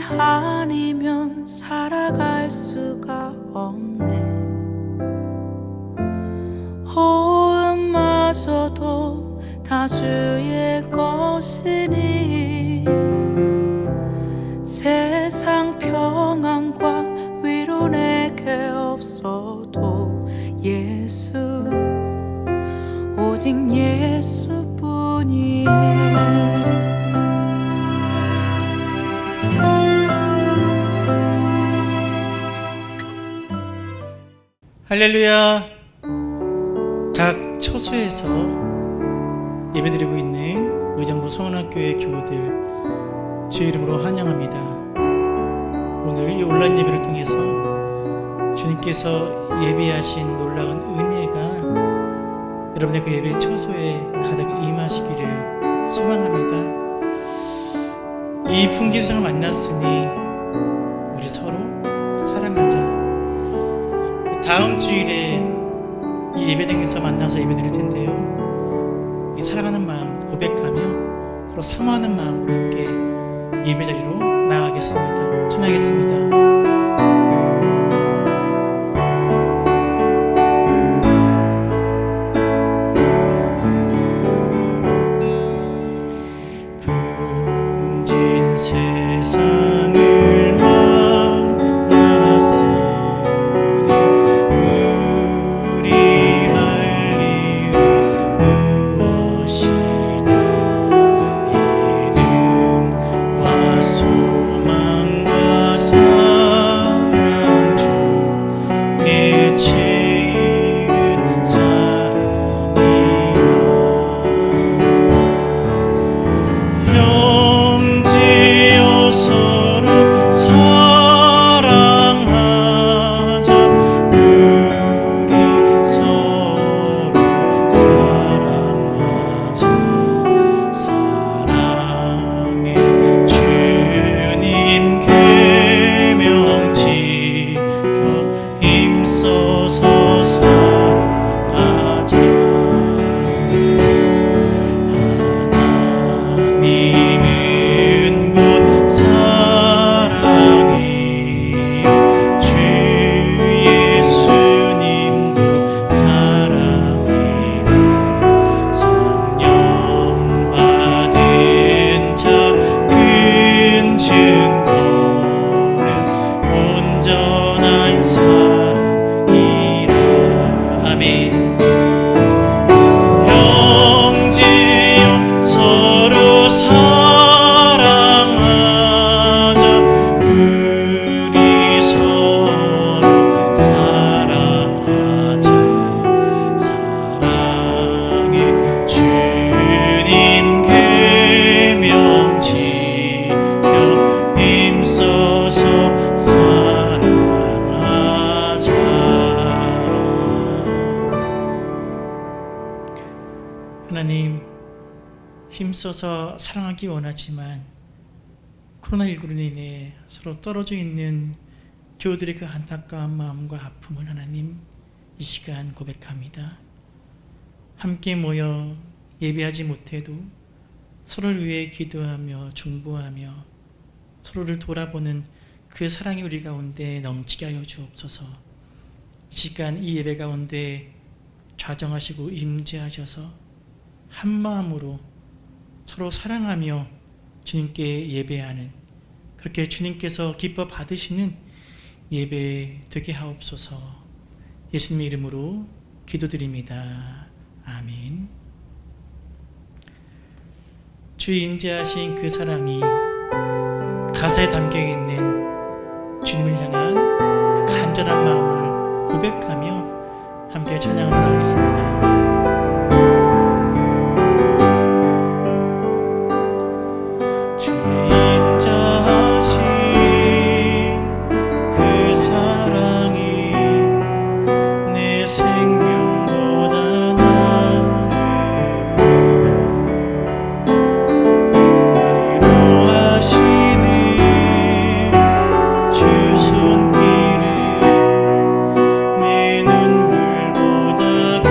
아니면 살아갈 수가 없네. 호흡마저도 다 주의 것이니 세상 평안과 위로 내게 없어도 예수, 오직 예수뿐이니. 할렐루야. 각 처소에서 예배드리고 있는 의정부 서원학교의 교우들 주의 이름으로 환영합니다. 오늘 이 온라인 예배를 통해서 주님께서 예비하신 놀라운 은혜가 여러분의 그 예배 처소에 가득 임하시기를 소망합니다. 이 풍기상을 만났으니 우리 서로 사랑하자. 다음 주일에 이 예배당에서 만나서 예배드릴 텐데요, 이 사랑하는 마음 고백하며 서로 사모하는 마음으로 함께 예배자리로 나아가겠습니다. 찬양하겠습니다. 풍진 세상을 하나님, 힘써서 사랑하기 원하지만 코로나19로 인해 서로 떨어져 있는 교우들의 그 안타까운 마음과 아픔을 하나님 이 시간 고백합니다. 함께 모여 예배하지 못해도 서로를 위해 기도하며 중보하며 서로를 돌아보는 그 사랑이 우리 가운데 넘치게 하여 주옵소서. 이 시간 이 예배 가운데 좌정하시고 임재하셔서 한 마음으로 서로 사랑하며 주님께 예배하는, 그렇게 주님께서 기뻐 받으시는 예배 되게 하옵소서. 예수님의 이름으로 기도드립니다. 아멘. 주의 인자하신 그 사랑이 가사에 담겨있는 주님을 향한 그 간절한 마음을 고백하며 함께 찬양을 나가겠습니다. 내 눈물보다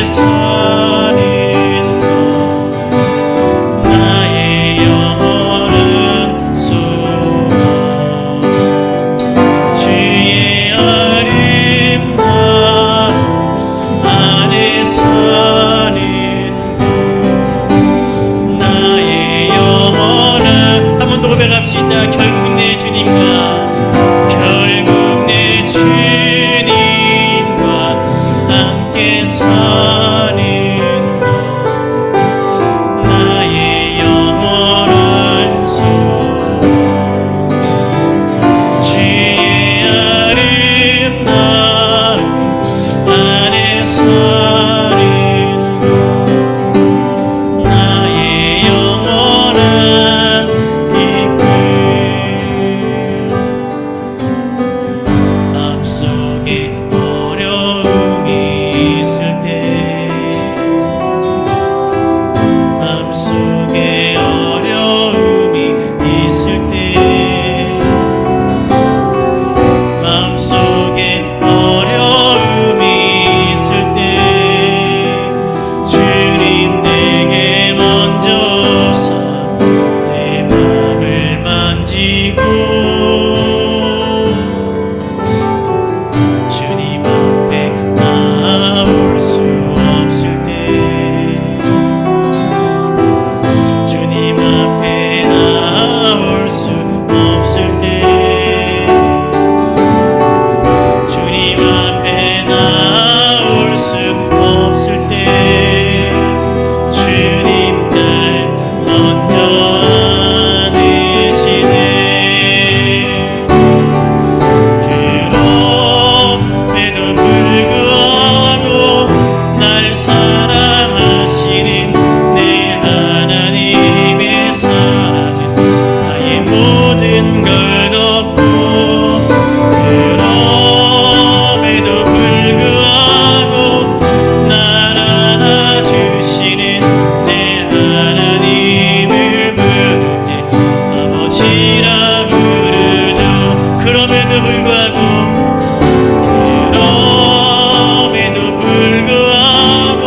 사는 것 나의 영원한 소원 주의 아름다운 안에 사는 것 나의 영원한 한 번 더 고백합시다. 결국 내 주님과 함께 사는 것 나의 영원한 소원 주의 아름다운 안에 사는 것 나의 영원한 기쁨 마음속에 어려움이 있을 때 마음속에 어려움이 있을 때 마음속에 어려움이 있을 때 주님 내게 먼저서 내 마음을 만지고 주님 앞에 나올 수 없을 때 주님 앞에 나올 수 없을 때 주님 앞에 나올 수 없을 때 주님 날 먼저 안으시네. 그럼에도 불구하고 날 사랑하시는 내 하나님의 사랑은 나의 모든 걸 덮고 그럼에도 불구하고 날 안아주시는 내 하나님을 부를 때 아버지라 부르죠. 그럼에도 불구하고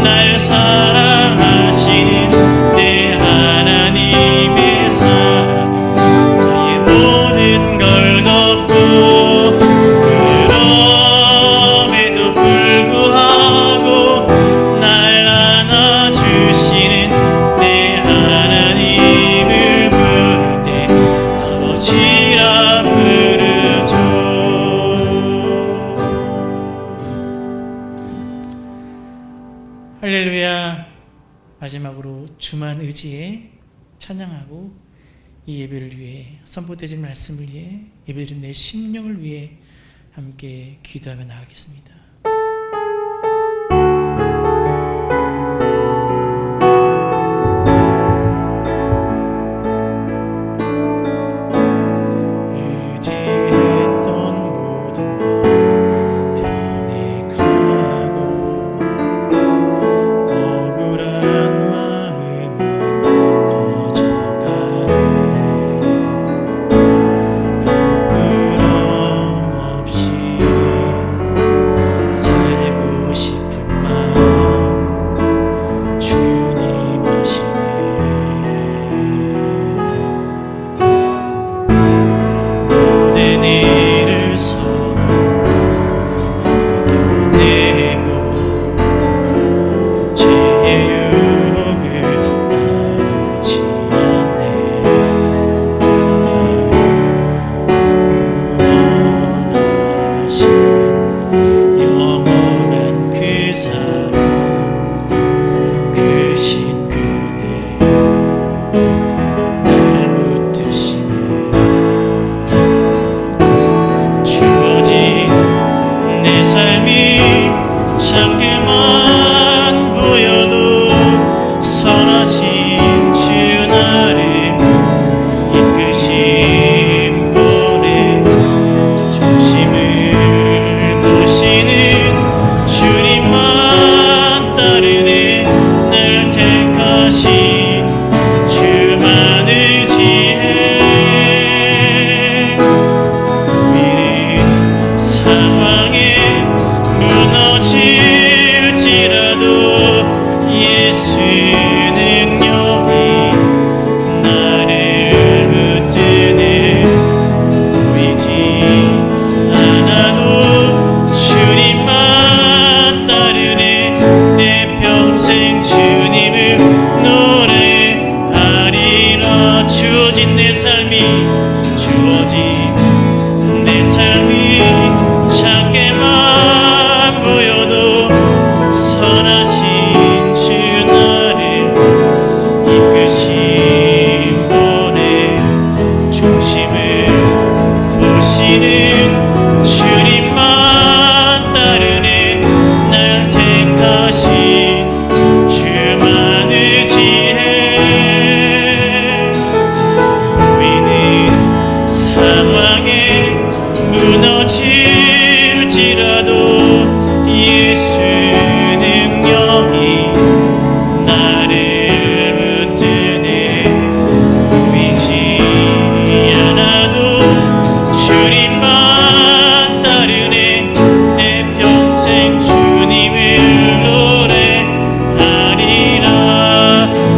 날 사랑하시는 내 하나님의 사랑은 나의 모든 걸 덮고 그럼에도 불구하고 날 안아주시는 내 하나님을 부를 때 아버지라 부르죠. 할렐루야. 마지막으로 주만 의지해 찬양하고 이 예배를 위해 선포되어진 말씀을 위해 예배드린 내 심령을 위해 함께 기도하며 나가겠습니다. 의지했던 모든 것 변해가고 억울한 마음은 커져가네. 부끄러움 없이 살고 싶은 마음 주님 아시네. 모든 일을 서로 이겨내고 죄의 유혹을 따르지 않네. 나를 구원하신 영원한 그 사랑 그 신근에 날 붙드시네. 주어진 내 삶이 작게만 보여도 선하신 주 나를 이끄신 분의 중심을 보시는 주님만 따르네. 날 택하신 주만 의지해. 우리는 상황에 무너질지라 주만 의지해. 우리는 상황에 무너질지라도 예수 능력이 나를 붙드네. 보이지 않아도 주님만 따르네. 내 평생 주님을 노래하리라.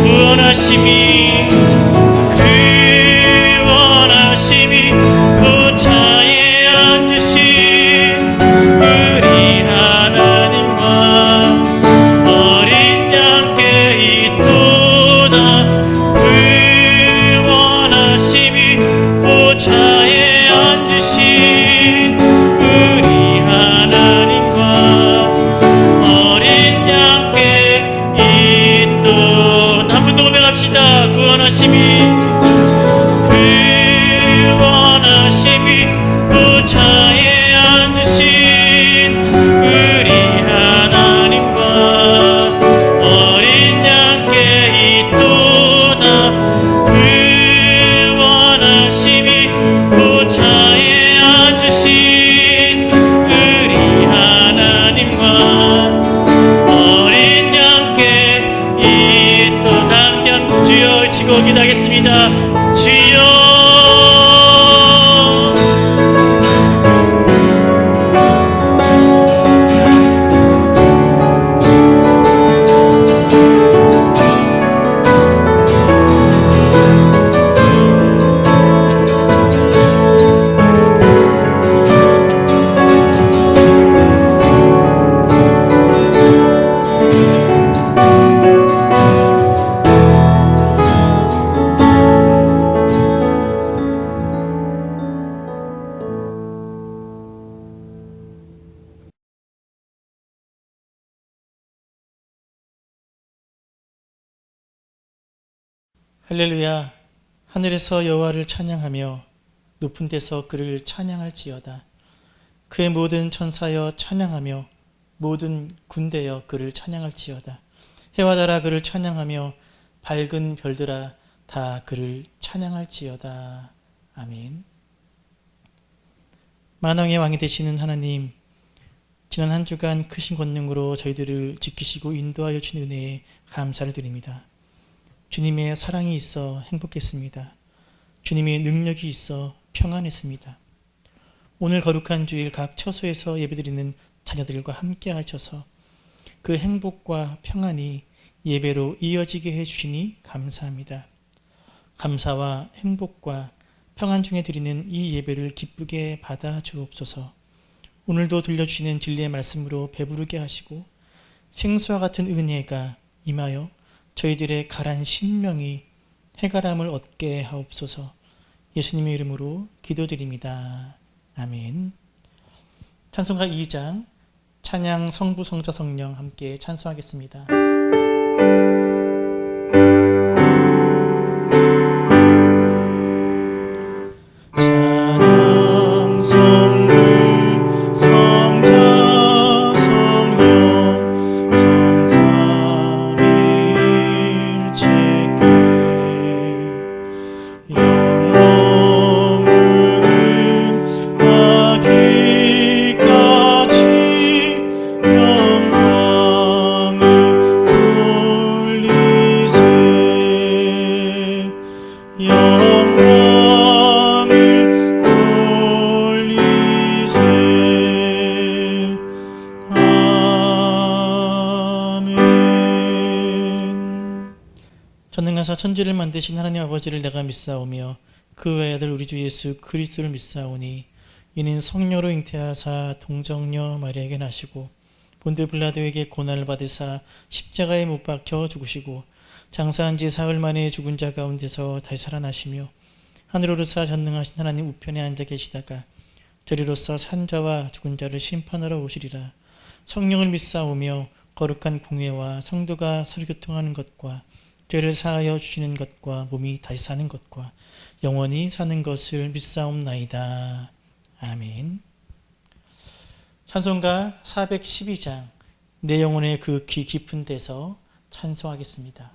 구원하심이 보좌에 앉으신 우리 하나님과 어린 양께 있도다. 구원하심이 보좌에 앉으신 우리 하나님과 어린 양께 있도다. 한 번 더 고백합시다. 구원하심이 보좌에 앉으신 우리 하나님과 어린 양께 있도다. 구원하심이 보좌에 앉으신 우리 하나님과 어린 양께 있도다. 함께 주여 외치고 기도하겠습니다. 주여 할렐루야. 하늘에서 여호와를 찬양하며 높은 데서 그를 찬양할지어다. 그의 모든 천사여 찬양하며 모든 군대여 그를 찬양할지어다. 해와 달아 그를 찬양하며 밝은 별들아 다 그를 찬양할지어다. 아멘. 만왕의 왕이 되시는 하나님, 지난 한 주간 크신 권능으로 저희들을 지키시고 인도하여 주신 은혜에 감사를 드립니다. 주님의 사랑이 있어 행복했습니다. 주님의 능력이 있어 평안했습니다. 오늘 거룩한 주일 각 처소에서 예배드리는 자녀들과 함께 하셔서 그 행복과 평안이 예배로 이어지게 해주시니 감사합니다. 감사와 행복과 평안 중에 드리는 이 예배를 기쁘게 받아 주옵소서. 오늘도 들려주시는 진리의 말씀으로 배부르게 하시고 생수와 같은 은혜가 임하여 저희들의 가란 심령이 해가람을 얻게 하옵소서. 예수님의 이름으로 기도드립니다. 아멘. 찬송가 2장 찬양 성부 성자 성령 함께 찬송하겠습니다. 찬양 성부 성자 성령 성삼일체께 영원을 하기까지 영광을 돌리세. 영광을 돌리세. 아멘. 전능하사 천지를 만드신 하나님 아버지를 내가 믿사오며 그 외의 아들 우리 주 예수 그리스도를 믿사오니 이는 성령으로 잉태하사 동정녀 마리아에게 나시고 본드 빌라도에게 고난을 받으사 십자가에 못 박혀 죽으시고 장사한 지 사흘 만에 죽은 자 가운데서 다시 살아나시며 하늘오르사 전능하신 하나님 우편에 앉아 계시다가 저리로서 산자와 죽은 자를 심판하러 오시리라. 성령을 믿사오며 거룩한 공회와 성도가 서로 교통하는 것과 죄를 사하여 주시는 것과 몸이 다시 사는 것과 영원히 사는 것을 믿사옵나이다. 아멘. 찬송가 412장 내 영혼의 그 귀 깊은 데서 찬송하겠습니다.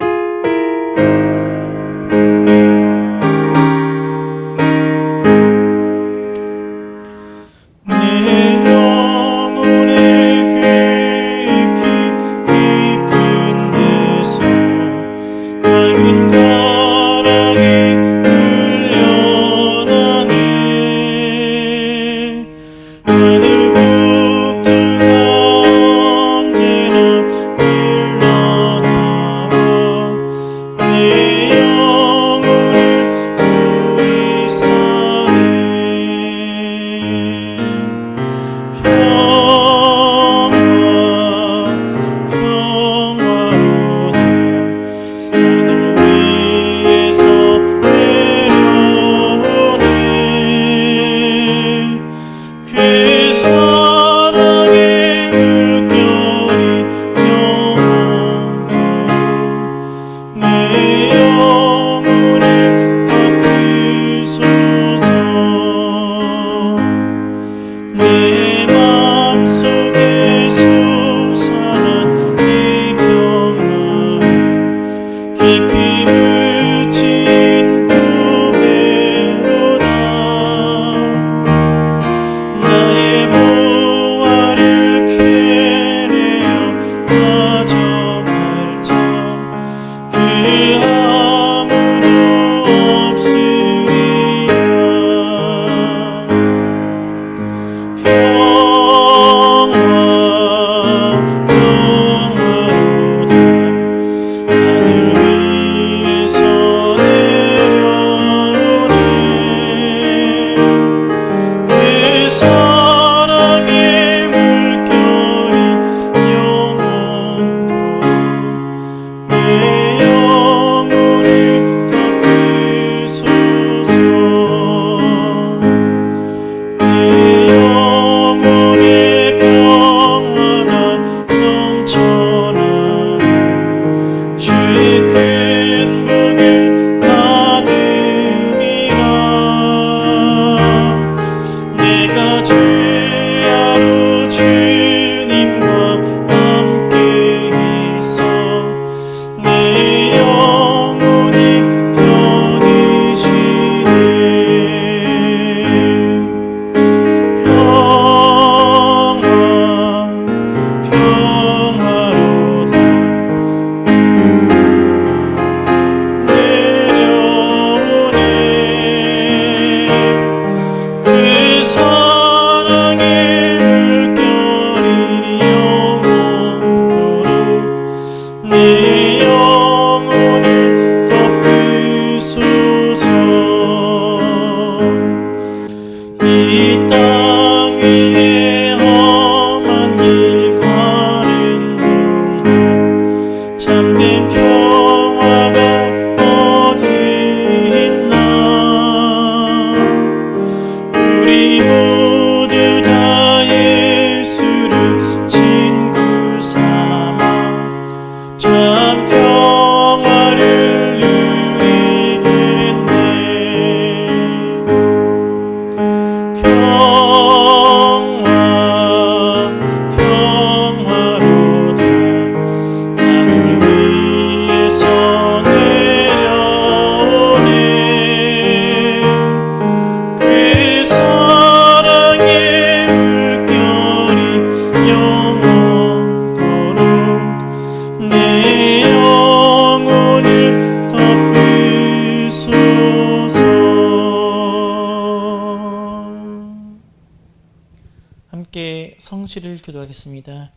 성실을 기도하겠습니다.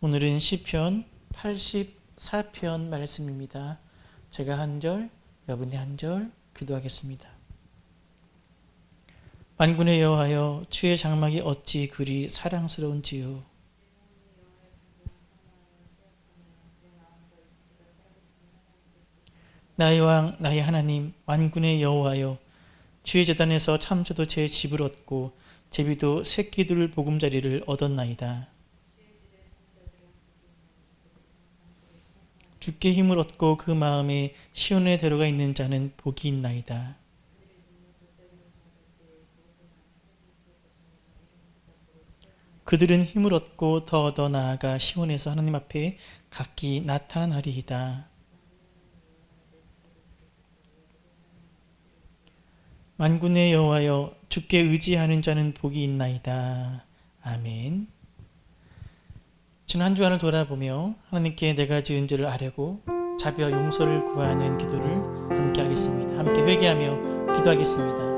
오늘은 시편 84편 말씀입니다. 제가 한 절, 여러분이 한 절 기도하겠습니다. 만군의 여호와여, 주의 장막이 어찌 그리 사랑스러운지요. 나의 왕, 나의 하나님, 만군의 여호와여, 주의 제단에서 참새도 제 집을 얻고 제비도 새끼들 보금자리를 얻었나이다. 주께 힘을 얻고 그 마음에 시온에 들어가 있는 자는 복이 있나이다. 그들은 힘을 얻고 더 나아가 시온에서 하나님 앞에 각기 나타나리이다. 만군의 여호와여, 주께 의지하는 자는 복이 있나이다. 아멘. 지난 한 주간을 돌아보며 하나님께 내가 지은 죄를 아뢰고 자비와 용서를 구하는 기도를 함께 하겠습니다. 함께 회개하며 기도하겠습니다.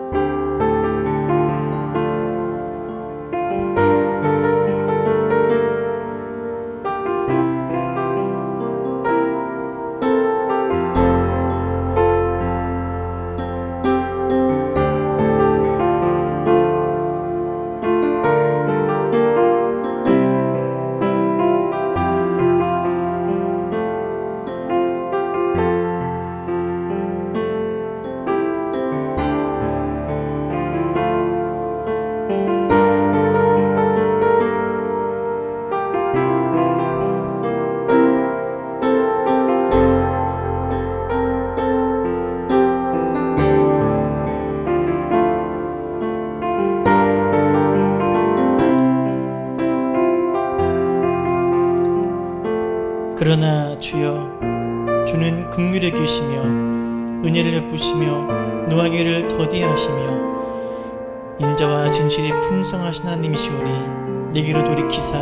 그러나 주여, 주는 긍휼의 귀시며 은혜를 베푸시며 노하기를 더디하시며 인자와 진실이 풍성하신 하나님이시오니 내게로 돌이키사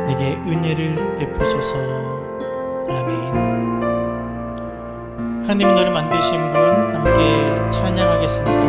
내게 은혜를 베푸소서. 아멘. 하나님이 너를 만드신 분 함께 찬양하겠습니다.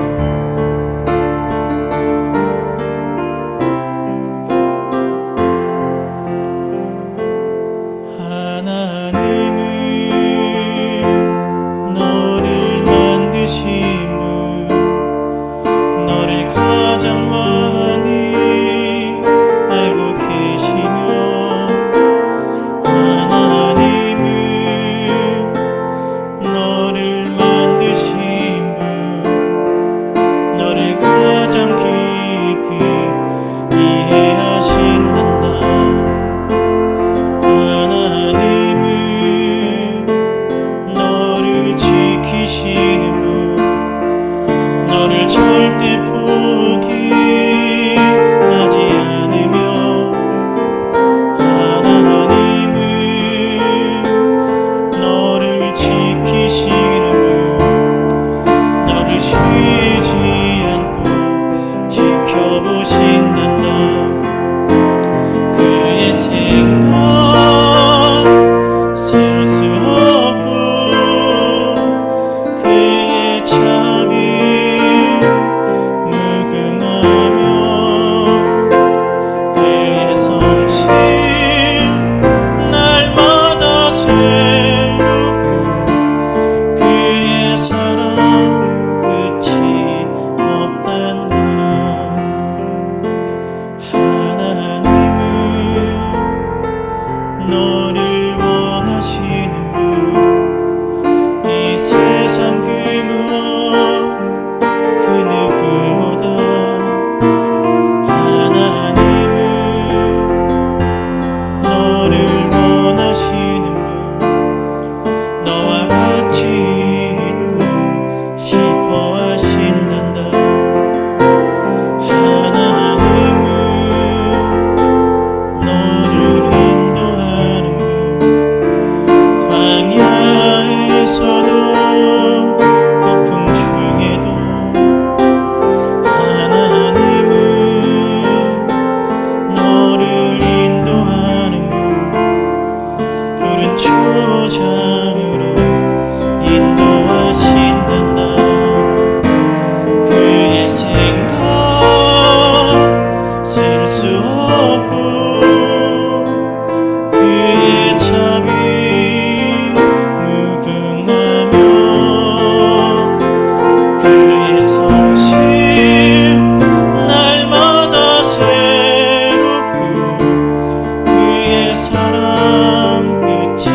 사랑 끝이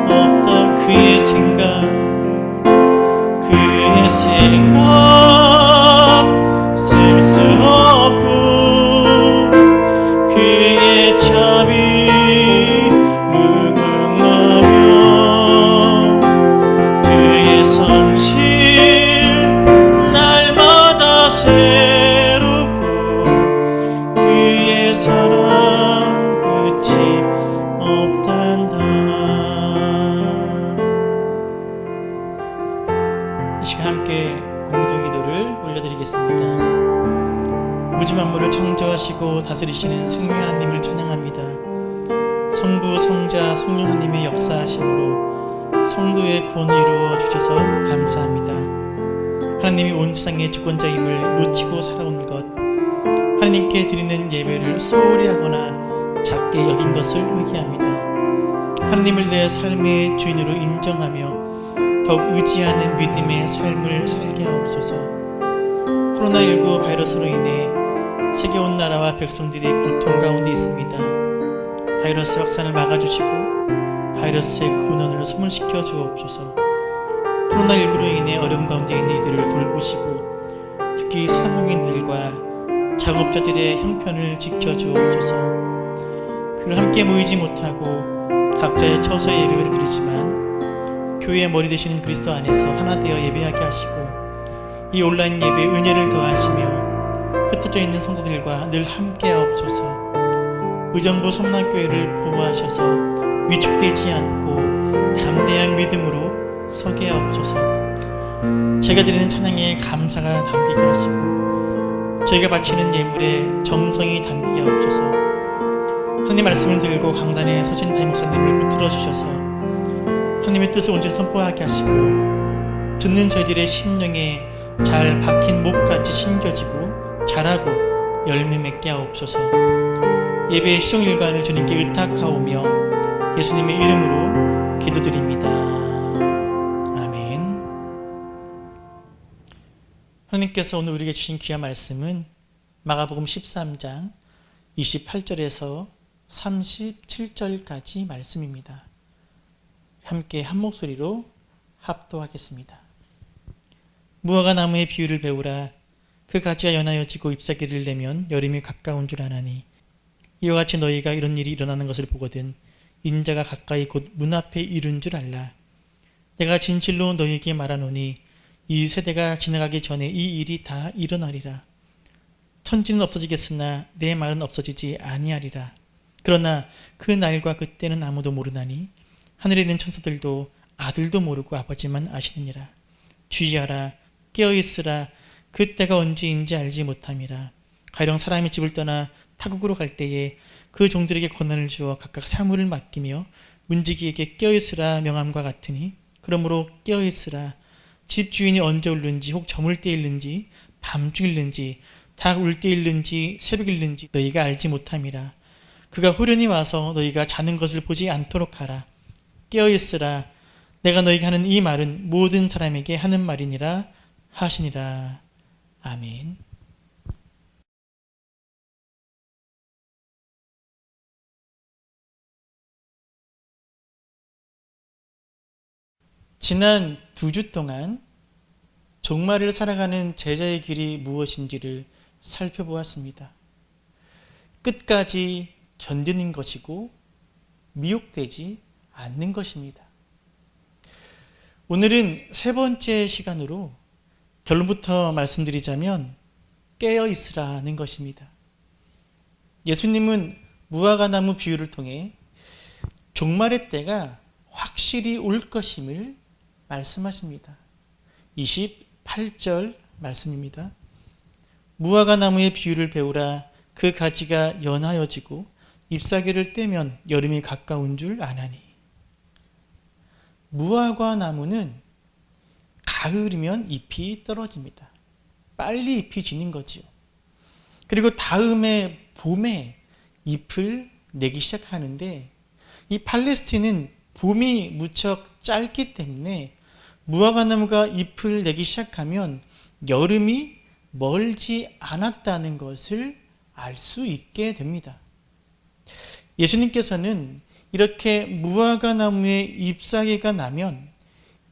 없다. 통치하시고 다스리시는 생명 하나님을 찬양합니다. 성부, 성자, 성령 하나님의 역사하심으로 성도의 구원을 이루어 주셔서 감사합니다. 하나님이 온 세상의 주권자임을 놓치고 살아온 것, 하나님께 드리는 예배를 소홀히 하거나 작게 여긴 것을 회개합니다. 하나님을 내 삶의 주인으로 인정하며 더욱 의지하는 믿음의 삶을 살게 하옵소서. 코로나19 바이러스로 인해 세계 온 나라와 백성들이 고통 가운데 있습니다. 바이러스 확산을 막아주시고 바이러스의 근원을 소멸시켜 주옵소서. 코로나19로 인해 어려움 가운데 있는 이들을 돌보시고 특히 소상공인들과 작업자들의 형편을 지켜주옵소서. 그를 함께 모이지 못하고 각자의 처소의 예배를 드리지만 교회의 머리 되시는 그리스도 안에서 하나 되어 예배하게 하시고 이 온라인 예배에 은혜를 더하시며 흩어져 있는 성도들과 늘 함께 하옵소서. 의정부 섬남교회를 보호하셔서 위축되지 않고 담대한 믿음으로 서게 하옵소서. 제가 드리는 찬양에 감사가 담기게 하시고 저희가 바치는 예물에 정성이 담기게 하옵소서. 하나님 말씀을 들고 강단에 서신 담임 목사님을 붙들어 주셔서 하나님의 뜻을 온전히 선포하게 하시고 듣는 저희들의 심령에 잘 박힌 목같이 심겨지고 자라고 열매 맺게 하옵소서. 예배의 시종일관을 주님께 의탁하오며 예수님의 이름으로 기도드립니다. 아멘. 하나님께서 오늘 우리에게 주신 귀한 말씀은 마가복음 13장 28절에서 37절까지 말씀입니다. 함께 한 목소리로 합독하겠습니다. 무화과 나무의 비유를 배우라. 그 가지가 연하여지고 잎사귀를 내면 여름이 가까운 줄 아나니 이와 같이 너희가 이런 일이 일어나는 것을 보거든 인자가 가까이 곧 문 앞에 이른 줄 알라. 내가 진실로 너희에게 말하노니 이 세대가 지나가기 전에 이 일이 다 일어나리라. 천지는 없어지겠으나 내 말은 없어지지 아니하리라. 그러나 그 날과 그때는 아무도 모르나니 하늘에 있는 천사들도 아들도 모르고 아버지만 아시느니라. 주의하라. 깨어있으라. 그때가 언제인지 알지 못함이라. 가령 사람이 집을 떠나 타국으로 갈 때에 그 종들에게 권한을 주어 각각 사물을 맡기며 문지기에게 깨어있으라 명함과 같으니 그러므로 깨어있으라. 집 주인이 언제 올는지 혹 저물 때 일는지 밤중일는지 닭 울 때 일는지 새벽일는지 너희가 알지 못함이라. 그가 후련히 와서 너희가 자는 것을 보지 않도록 하라. 깨어있으라. 내가 너희에게 하는 이 말은 모든 사람에게 하는 말이니라 하시니라. 아멘. 지난 2주 동안 종말을 살아가는 제자의 길이 무엇인지를 살펴보았습니다. 끝까지 견디는 것이고 미혹되지 않는 것입니다. 오늘은 세 번째 시간으로 결론부터 말씀드리자면 깨어있으라는 것입니다. 예수님은 무화과 나무 비유를 통해 종말의 때가 확실히 올 것임을 말씀하십니다. 28절 말씀입니다. 무화과 나무의 비유를 배우라. 그 가지가 연하여지고 잎사귀를 떼면 여름이 가까운 줄 아나니. 무화과 나무는 가을이면 잎이 떨어집니다. 빨리 잎이 지는 거지요. 그리고 다음에 봄에 잎을 내기 시작하는데 이 팔레스틴은 봄이 무척 짧기 때문에 무화과 나무가 잎을 내기 시작하면 여름이 멀지 않았다는 것을 알 수 있게 됩니다. 예수님께서는 이렇게 무화과 나무에 잎사귀가 나면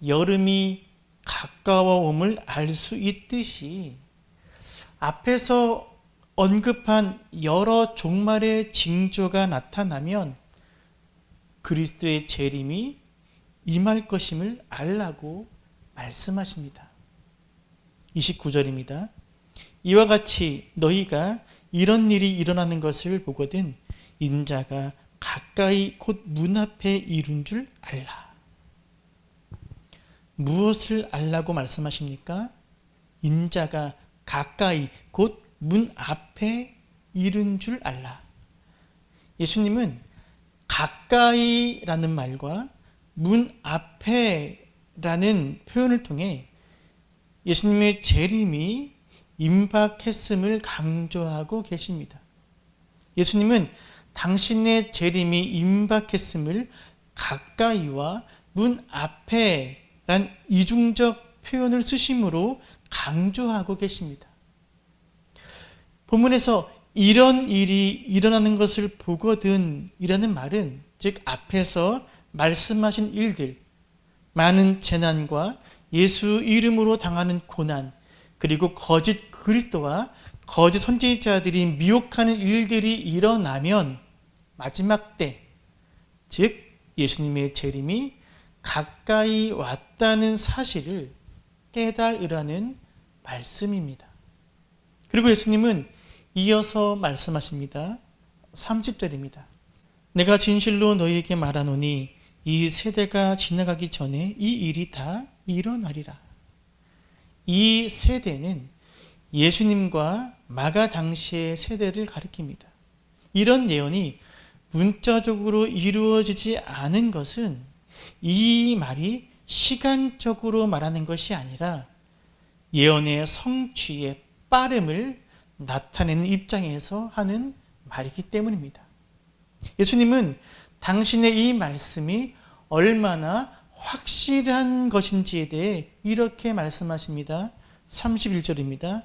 여름이 가까워옴을 알 수 있듯이 앞에서 언급한 여러 종말의 징조가 나타나면 그리스도의 재림이 임할 것임을 알라고 말씀하십니다. 29절입니다. 이와 같이 너희가 이런 일이 일어나는 것을 보거든 인자가 가까이 곧 문 앞에 이른 줄 알라. 무엇을 알라고 말씀하십니까? 인자가 가까이 곧 문 앞에 이른 줄 알라. 예수님은 가까이라는 말과 문 앞에라는 표현을 통해 예수님의 재림이 임박했음을 강조하고 계십니다. 예수님은 당신의 재림이 임박했음을 가까이와 문 앞에란 이중적 표현을 쓰심으로 강조하고 계십니다. 본문에서 이런 일이 일어나는 것을 보거든 이라는 말은 즉 앞에서 말씀하신 일들, 많은 재난과 예수 이름으로 당하는 고난, 그리고 거짓 그리스도와 거짓 선지자들이 미혹하는 일들이 일어나면 마지막 때, 즉 예수님의 재림이 가까이 왔다는 사실을 깨달으라는 말씀입니다. 그리고 예수님은 이어서 말씀하십니다. 30절입니다. 내가 진실로 너희에게 말하노니 이 세대가 지나가기 전에 이 일이 다 일어나리라. 이 세대는 예수님과 마가 당시의 세대를 가리킵니다. 이런 예언이 문자적으로 이루어지지 않은 것은 이 말이 시간적으로 말하는 것이 아니라 예언의 성취의 빠름을 나타내는 입장에서 하는 말이기 때문입니다. 예수님은 당신의 이 말씀이 얼마나 확실한 것인지에 대해 이렇게 말씀하십니다. 31절입니다.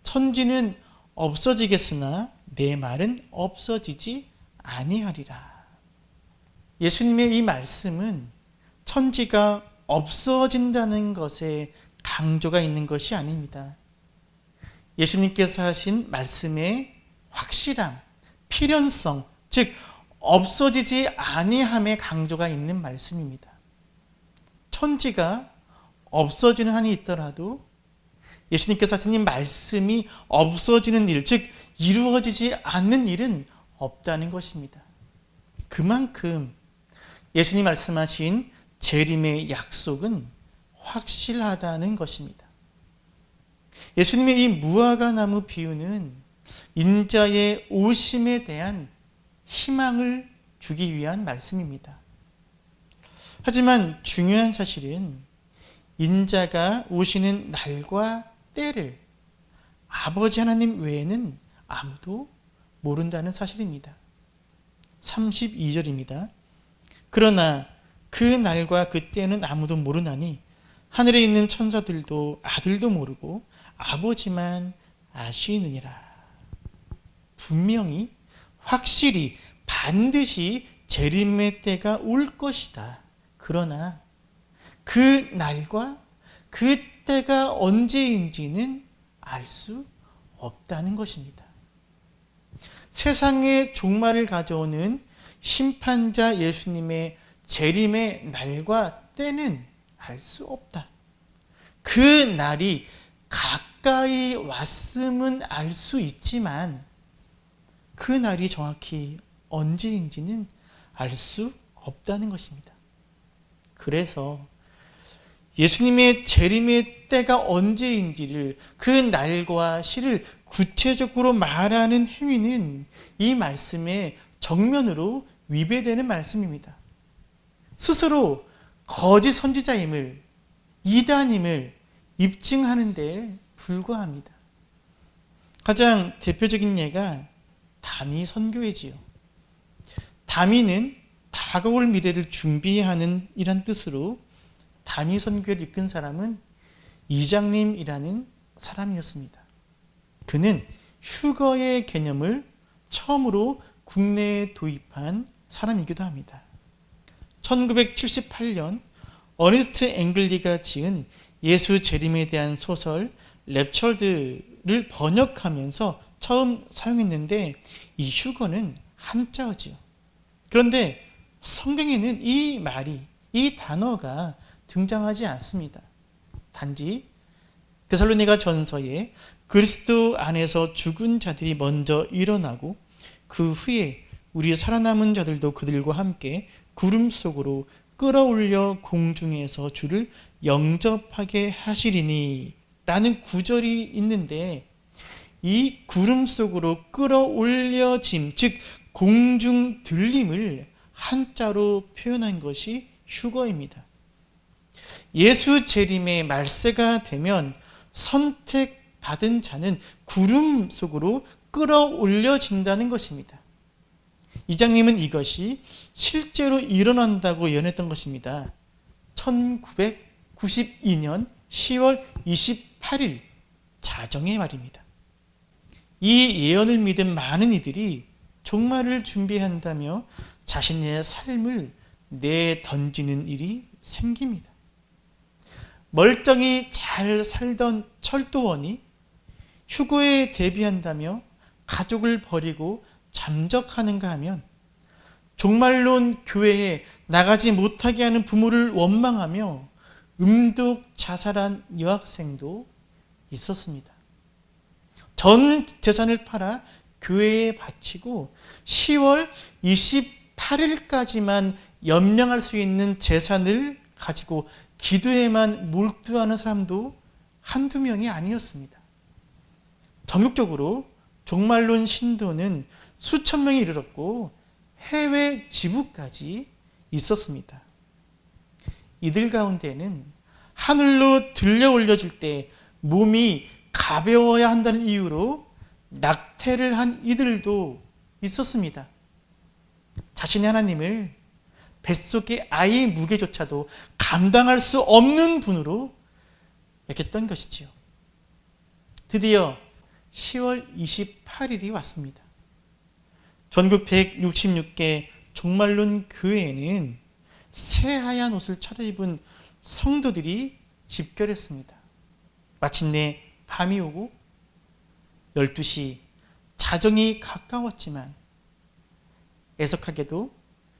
천지는 없어지겠으나 내 말은 없어지지 아니하리라. 예수님의 이 말씀은 천지가 없어진다는 것에 강조가 있는 것이 아닙니다. 예수님께서 하신 말씀의 확실함, 필연성, 즉 없어지지 아니함에 강조가 있는 말씀입니다. 천지가 없어지는 한이 있더라도 예수님께서 하신 이 말씀이 없어지는 일, 즉 이루어지지 않는 일은 없다는 것입니다. 그만큼 예수님 말씀하신 재림의 약속은 확실하다는 것입니다. 예수님의 이 무화과나무 비유는 인자의 오심에 대한 희망을 주기 위한 말씀입니다. 하지만 중요한 사실은 인자가 오시는 날과 때를 아버지 하나님 외에는 아무도 모른다는 사실입니다. 32절입니다. 그러나 그 날과 그 때는 아무도 모르나니 하늘에 있는 천사들도 아들도 모르고 아버지만 아시느니라. 분명히 확실히 반드시 재림의 때가 올 것이다. 그러나 그 날과 그 때가 언제인지는 알 수 없다는 것입니다. 세상의 종말을 가져오는 심판자 예수님의 재림의 날과 때는 알 수 없다. 그 날이 가까이 왔음은 알 수 있지만 그 날이 정확히 언제인지는 알 수 없다는 것입니다. 그래서 예수님의 재림의 때가 언제인지를, 그 날과 시를 구체적으로 말하는 행위는 이 말씀의 정면으로 위배되는 말씀입니다. 스스로 거짓 선지자임을, 이단임을 입증하는 데 불과합니다. 가장 대표적인 예가 다미 선교회지요. 다미는 다가올 미래를 준비하는 이란 뜻으로 다미 선교를 이끈 사람은 이장님이라는 사람이었습니다. 그는 휴거의 개념을 처음으로 국내에 도입한 사람이기도 합니다. 1978년 어니스트 앵글리가 지은 예수 재림에 대한 소설 랩처드를 번역하면서 처음 사용했는데 이 휴거는 한자어지요. 그런데 성경에는 이 말이, 이 단어가 등장하지 않습니다. 단지 데살로니가 전서에 그리스도 안에서 죽은 자들이 먼저 일어나고 그 후에 우리 살아남은 자들도 그들과 함께 구름 속으로 끌어올려 공중에서 주를 영접하게 하시리니 라는 구절이 있는데 이 구름 속으로 끌어올려짐, 즉 공중 들림을 한자로 표현한 것이 휴거입니다. 예수 재림의 말세가 되면 선택받은 자는 구름 속으로 끌어올려진다는 것입니다. 이장님은 이것이 실제로 일어난다고 예언했던 것입니다. 1992년 10월 28일 자정의 말입니다. 이 예언을 믿은 많은 이들이 종말을 준비한다며 자신의 삶을 내던지는 일이 생깁니다. 멀쩡히 잘 살던 철도원이 휴거에 대비한다며 가족을 버리고 잠적하는가 하면, 종말론 교회에 나가지 못하게 하는 부모를 원망하며 음독 자살한 여학생도 있었습니다. 전 재산을 팔아 교회에 바치고 10월 28일까지만 연명할 수 있는 재산을 가지고 기도에만 몰두하는 사람도 한두 명이 아니었습니다. 전국적으로 종말론 신도는 수천 명이 이르렀고 해외 지부까지 있었습니다. 이들 가운데는 하늘로 들려 올려질 때 몸이 가벼워야 한다는 이유로 낙태를 한 이들도 있었습니다. 자신의 하나님을 뱃속의 아이의 무게조차도 감당할 수 없는 분으로 여겼던 것이지요. 드디어 10월 28일이 왔습니다. 전국 166개 종말론 교회에는 새하얀 옷을 차려입은 성도들이 집결했습니다. 마침내 밤이 오고 12시, 자정이 가까웠지만 애석하게도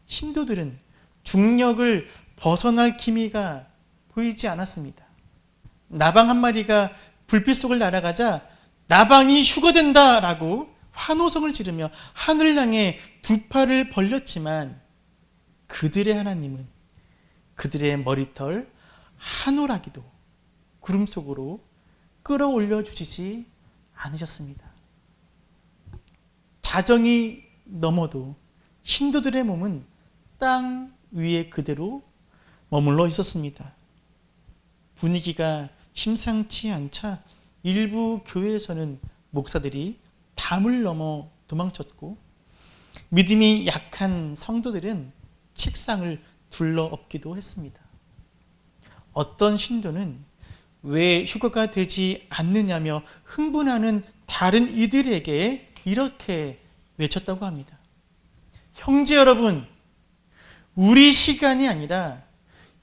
신도들은 중력을 벗어날 기미가 보이지 않았습니다. 나방 한 마리가 불빛 속을 날아가자 나방이 휴거된다라고 환호성을 지르며 하늘 향해 두 팔을 벌렸지만 그들의 하나님은 그들의 머리털 한 오라기도 구름 속으로 끌어올려 주시지 않으셨습니다. 자정이 넘어도 신도들의 몸은 땅 위에 그대로 머물러 있었습니다. 분위기가 심상치 않자 일부 교회에서는 목사들이 담을 넘어 도망쳤고, 믿음이 약한 성도들은 책상을 둘러엎기도 했습니다. 어떤 신도는 왜 휴거가 되지 않느냐며 흥분하는 다른 이들에게 이렇게 외쳤다고 합니다. 형제 여러분, 우리 시간이 아니라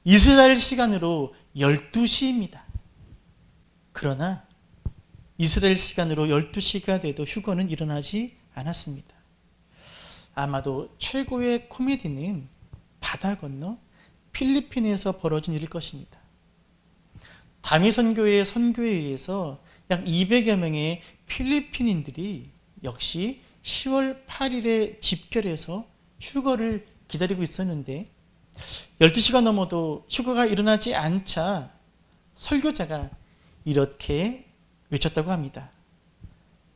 이스라엘 시간으로 12시입니다. 그러나 이스라엘 시간으로 12시가 돼도 휴거는 일어나지 않았습니다. 아마도 최고의 코미디는 바다 건너 필리핀에서 벌어진 일일 것입니다. 다미 선교의 선교에 의해서 약 200여 명의 필리핀인들이 역시 10월 8일에 집결해서 휴거를 기다리고 있었는데 12시가 넘어도 휴거가 일어나지 않자 설교자가 이렇게 외쳤다고 합니다.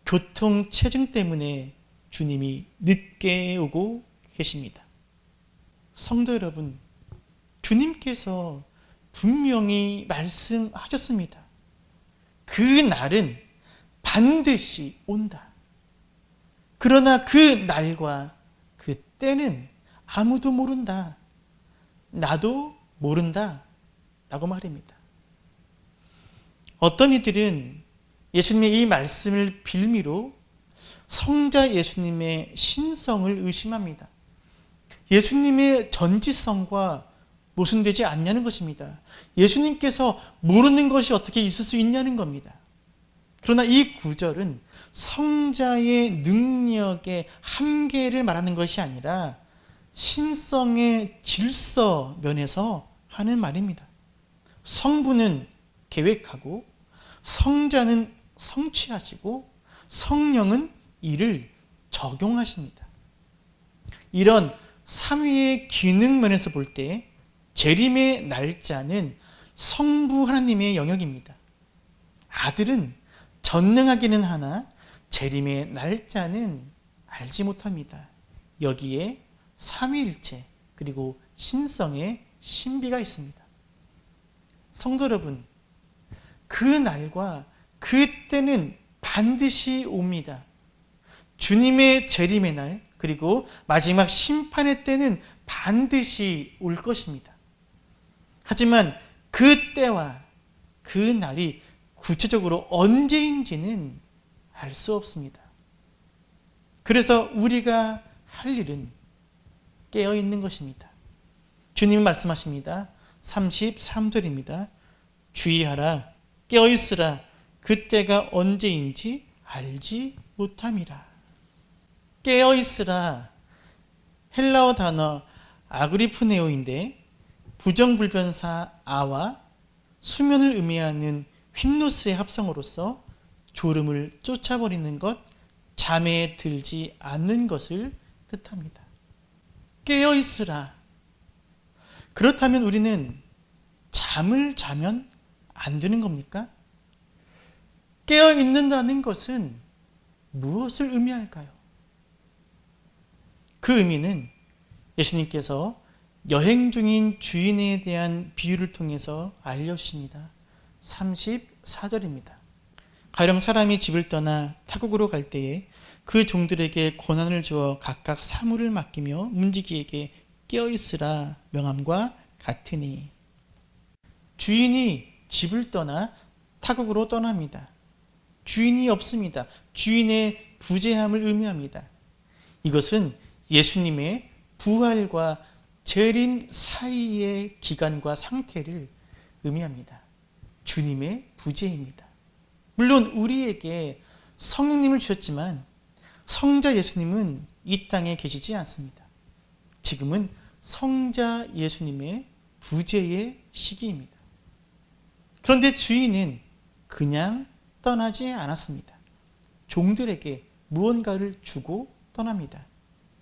교통체증 때문에 주님이 늦게 오고 계십니다. 성도 여러분, 주님께서 분명히 말씀하셨습니다. 그 날은 반드시 온다. 그러나 그 날과 그 때는 아무도 모른다. 나도 모른다. 라고 말입니다. 어떤 이들은 예수님의 이 말씀을 빌미로 성자 예수님의 신성을 의심합니다. 예수님의 전지성과 모순되지 않냐는 것입니다. 예수님께서 모르는 것이 어떻게 있을 수 있냐는 겁니다. 그러나 이 구절은 성자의 능력의 한계를 말하는 것이 아니라 신성의 질서 면에서 하는 말입니다. 성부는 계획하고 성자는 성취하시고 성령은 이를 적용하십니다. 이런 삼위의 기능 면에서 볼 때 재림의 날짜는 성부 하나님의 영역입니다. 아들은 전능하기는 하나 재림의 날짜는 알지 못합니다. 여기에 삼위일체 그리고 신성의 신비가 있습니다. 성도 여러분, 그 날과 그때는 반드시 옵니다. 주님의 재림의 날 그리고 마지막 심판의 때는 반드시 올 것입니다. 하지만 그 때와 그 날이 구체적으로 언제인지는 알 수 없습니다. 그래서 우리가 할 일은 깨어 있는 것입니다. 주님은 말씀하십니다. 33절입니다. 주의하라, 깨어 있으라, 그때가 언제인지 알지 못함이라. 깨어 있으라, 헬라어 단어 아그리프네오인데 부정불변사 아와 수면을 의미하는 휘무스의 합성어로서 졸음을 쫓아버리는 것, 잠에 들지 않는 것을 뜻합니다. 깨어 있으라. 그렇다면 우리는 잠을 자면 안 되는 겁니까? 깨어 있는다는 것은 무엇을 의미할까요? 그 의미는 예수님께서 여행 중인 주인에 대한 비유를 통해서 알려주십니다. 34절입니다. 가령 사람이 집을 떠나 타국으로 갈 때에 그 종들에게 권한을 주어 각각 사물을 맡기며 문지기에게 깨어있으라 명함과 같으니, 주인이 집을 떠나 타국으로 떠납니다. 주인이 없습니다. 주인의 부재함을 의미합니다. 이것은 예수님의 부활과 재림 사이의 기간과 상태를 의미합니다. 주님의 부재입니다. 물론 우리에게 성령님을 주셨지만 성자 예수님은 이 땅에 계시지 않습니다. 지금은 성자 예수님의 부재의 시기입니다. 그런데 주인은 그냥 떠나지 않았습니다. 종들에게 무언가를 주고 떠납니다.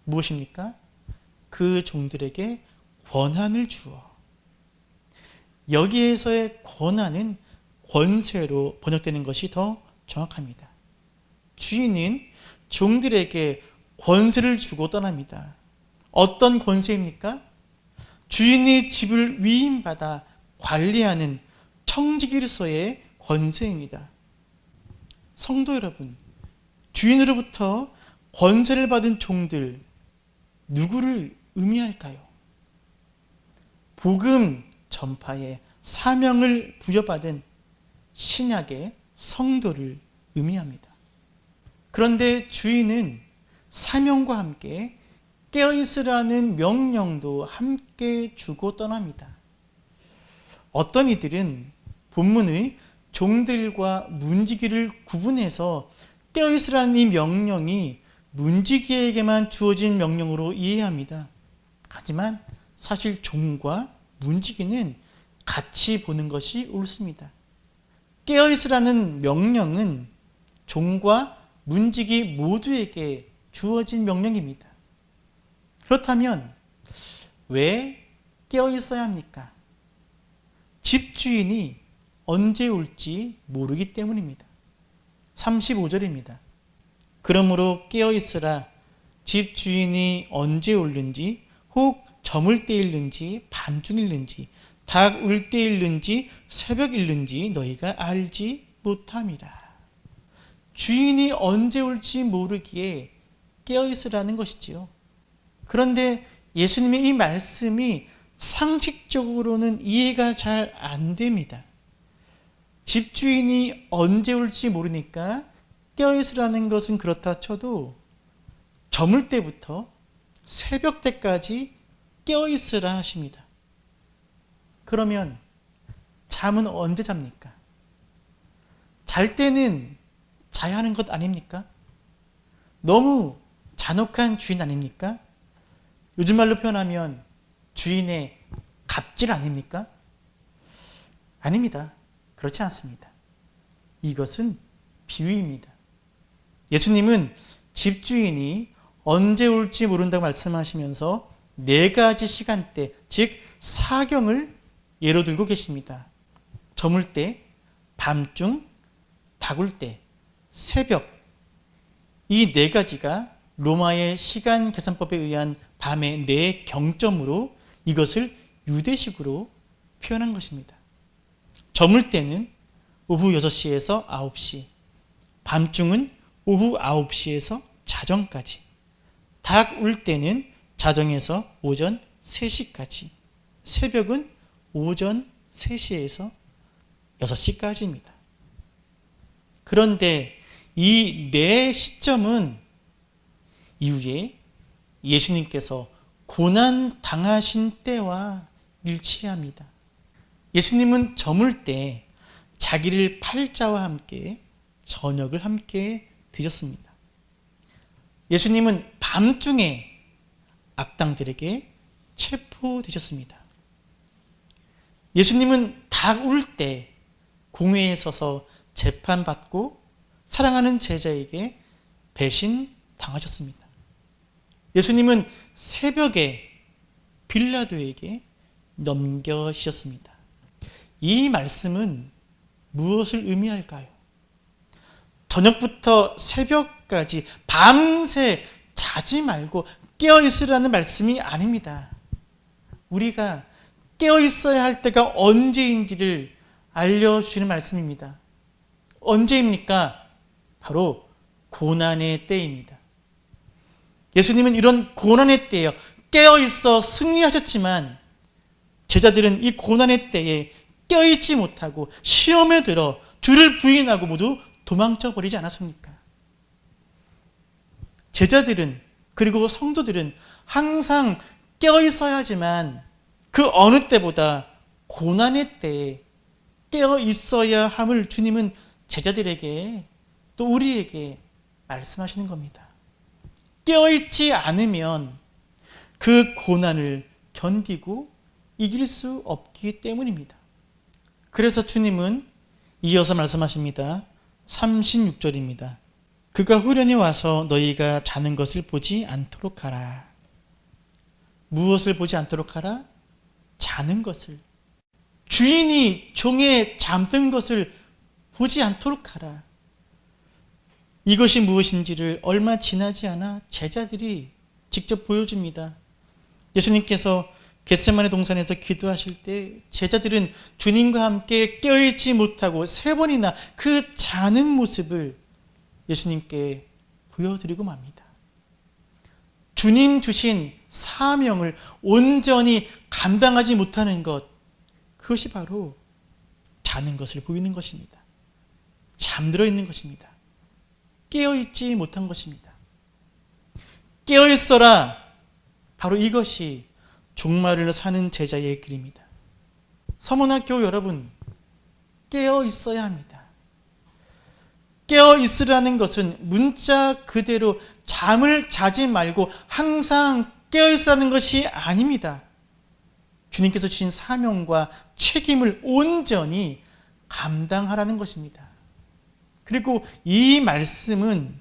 무엇입니까? 그 종들에게 권한을 주어. 여기에서의 권한은 권세로 번역되는 것이 더 정확합니다. 주인은 종들에게 권세를 주고 떠납니다. 어떤 권세입니까? 주인의 집을 위임받아 관리하는 청지기로서의 권세입니다. 성도 여러분, 주인으로부터 권세를 받은 종들, 누구를 의미할까요? 복음 전파의 사명을 부여받은 신약의 성도를 의미합니다. 그런데 주인은 사명과 함께 깨어있으라는 명령도 함께 주고 떠납니다. 어떤 이들은 본문의 종들과 문지기를 구분해서 깨어있으라는 이 명령이 문지기에게만 주어진 명령으로 이해합니다. 하지만 사실 종과 문지기는 같이 보는 것이 옳습니다. 깨어있으라는 명령은 종과 문지기 모두에게 주어진 명령입니다. 그렇다면 왜 깨어있어야 합니까? 집주인이 언제 올지 모르기 때문입니다. 35절입니다. 그러므로 깨어있으라, 집주인이 언제 올는지, 혹 저물 때일는지 밤중일는지 닭 울 때일는지 새벽일는지 너희가 알지 못함이라. 주인이 언제 올지 모르기에 깨어있으라는 것이지요. 그런데 예수님의 이 말씀이 상식적으로는 이해가 잘 안 됩니다. 집주인이 언제 올지 모르니까 깨어있으라는 것은 그렇다 쳐도 저물 때부터 새벽 때까지 깨어있으라 하십니다. 그러면 잠은 언제 잡니까? 잘 때는 자야 하는 것 아닙니까? 너무 잔혹한 주인 아닙니까? 요즘 말로 표현하면 주인의 갑질 아닙니까? 아닙니다. 그렇지 않습니다. 이것은 비유입니다. 예수님은 집주인이 언제 올지 모른다고 말씀하시면서 4가지 시간대, 즉 사경을 예로 들고 계십니다. 저물 때, 밤중, 닭울 때, 새벽, 이 네 가지가 로마의 시간 계산법에 의한 밤의 네 경점으로 이것을 유대식으로 표현한 것입니다. 저물 때는 오후 6시에서 9시, 밤중은 오후 9시에서 자정까지, 닭 울 때는 자정에서 오전 3시까지, 새벽은 오전 3시에서 6시까지입니다. 그런데 이 네 시점은 이후에 예수님께서 고난 당하신 때와 일치합니다. 예수님은 저물 때 자기를 팔자와 함께 저녁을 함께 드셨습니다. 예수님은 밤중에 악당들에게 체포되셨습니다. 예수님은 닭 울 때 공회에 서서 재판받고 사랑하는 제자에게 배신 당하셨습니다. 예수님은 새벽에 빌라도에게 넘겨주셨습니다. 이 말씀은 무엇을 의미할까요? 저녁부터 새벽까지 밤새 자지 말고 깨어 있으라는 말씀이 아닙니다. 우리가 깨어 있어야 할 때가 언제인지를 알려주시는 말씀입니다. 언제입니까? 바로 고난의 때입니다. 예수님은 이런 고난의 때에 깨어 있어 승리하셨지만 제자들은 이 고난의 때에 깨어 있지 못하고 시험에 들어 주를 부인하고 모두 도망쳐 버리지 않았습니까? 제자들은 그리고 성도들은 항상 깨어 있어야 하지만 그 어느 때보다 고난의 때에 깨어 있어야 함을 주님은 제자들에게 또 우리에게 말씀하시는 겁니다. 깨어있지 않으면 그 고난을 견디고 이길 수 없기 때문입니다. 그래서 주님은 이어서 말씀하십니다. 36절입니다. 그가 후련히 와서 너희가 자는 것을 보지 않도록 하라. 무엇을 보지 않도록 하라? 자는 것을. 주인이 종에 잠든 것을 보지 않도록 하라. 이것이 무엇인지를 얼마 지나지 않아 제자들이 직접 보여줍니다. 예수님께서 겟세마네 동산에서 기도하실 때 제자들은 주님과 함께 깨어있지 못하고 3번이나 그 자는 모습을 예수님께 보여드리고 맙니다. 주님 주신 사명을 온전히 감당하지 못하는 것, 그것이 바로 자는 것을 보이는 것입니다. 잠들어 있는 것입니다. 깨어있지 못한 것입니다. 깨어있어라. 바로 이것이 종말을 사는 제자의 길입니다. 서문학교 여러분, 깨어있어야 합니다. 깨어있으라는 것은 문자 그대로 잠을 자지 말고 항상 깨어있으라는 것이 아닙니다. 주님께서 주신 사명과 책임을 온전히 감당하라는 것입니다. 그리고 이 말씀은